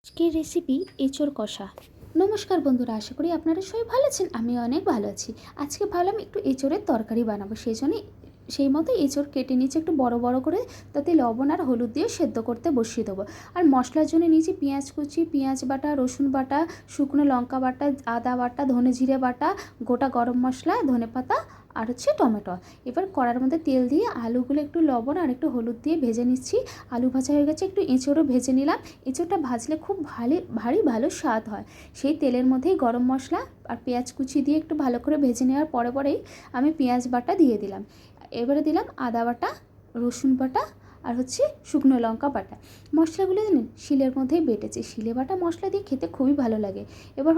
আজকের রেসিপি এঁচোড় কষা। নমস্কার বন্ধুরা, আশা করি আপনারা সবাই ভালো আছেন। আমি অনেক ভালো আছি। আজকে ভাবলাম একটু এঁচোড়ের তরকারি বানাবো, সেই মতো এঁচোড় কেটে নিয়েছি একটু বড় বড় করে, তাতে লবণ আর হলুদ দিয়ে সেদ্ধ করতে বসিয়ে দেবো। আর মশলার জন্য নিয়েছি পেঁয়াজ কুচি, পেঁয়াজ বাটা, রসুন বাটা, শুকনো লঙ্কা বাটা, আদা বাটা, ধনে জিরে বাটা, গোটা গরম মশলা, ধনেপাতা আর টমেটো। এবার কড়ার মধ্যে তেল দিয়ে আলুগুলো একটু লবণ আর একটু হলুদ দিয়ে ভেজে নিচ্ছি। আলু ভাজা হয়ে গেছে, একটু এঁচোড়ও ভেজে নিলাম। এঁচোড়টা ভাজলে খুব ভারী ভালো স্বাদ হয়। সেই তেলের মধ্যেই গরম মশলা আর পেঁয়াজ কুচি দিয়ে একটু ভালো করে ভেজে নেওয়ার পরেই আমি পেঁয়াজ বাটা দিয়ে দিলাম। এবারে দিলাম আদা বাটা, রসুন বাটা আর শুকনো লঙ্কা বাটা। মশলাগুলো জানেন শিলের মধ্যেই বেটেছি। শিলে বাটা মশলা দিয়ে খেতে খুবই ভালো লাগে। এবার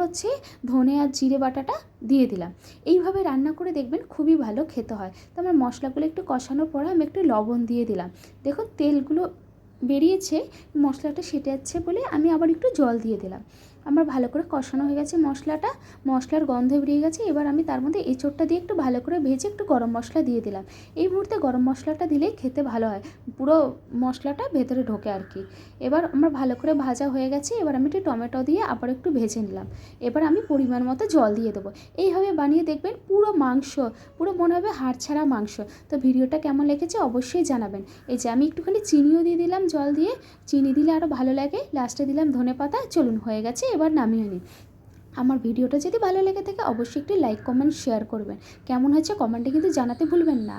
ধনে আর জিরে বাটাটা দিয়ে দিলাম। এইভাবে রান্না করে দেখবেন খুবই ভালো খেতে হয়। তো আমার মশলাগুলো একটু কষানোর পরে আমি একটু লবণ দিয়ে দিলাম। দেখুন তেলগুলো বেরিয়েছে, মশলাটা সেটে যাচ্ছে বলে আমি আবার একটু জল দিয়ে দিলাম। আমার ভালো করে কষানো হয়ে গেছে মশলাটা, মশলার গন্ধ বেরিয়ে গেছে। এবার আমি তার মধ্যে এঁচোড়টা দিয়ে একটু ভালো করে ভেজে একটু গরম মশলা দিয়ে দিলাম। এই মুহূর্তে গরম মশলাটা দিলেই খেতে ভালো হয়, পুরো মশলাটা ভেতরে ঢোকে আর কি। এবার আমার ভালো করে ভাজা হয়ে গেছে। এবার আমি একটু টমেটো দিয়ে আবার একটু ভেজে নিলাম। এবার আমি পরিমাণ মতো জল দিয়ে দেবো। এইভাবে বানিয়ে দেখবেন পুরো মাংস, পুরো মনে হবে হাড় ছাড়া মাংস। তো ভিডিওটা কেমন লেগেছে অবশ্যই জানাবেন। এই যে আমি একটুখানি চিনিও দিয়ে দিলাম জল দিয়ে, চিনি দিলে আরও ভালো লাগে। লাস্টে দিলাম ধনেপাতা। চলুন হয়ে গেছে, এবার নামিয়ে নিই। আমার ভিডিওটা যদি ভালো লেগে থাকে অবশ্যই একটি লাইক কমেন্ট শেয়ার করবেন। কেমন হয়েছে কমেন্টে কিন্তু জানাতে ভুলবেন না।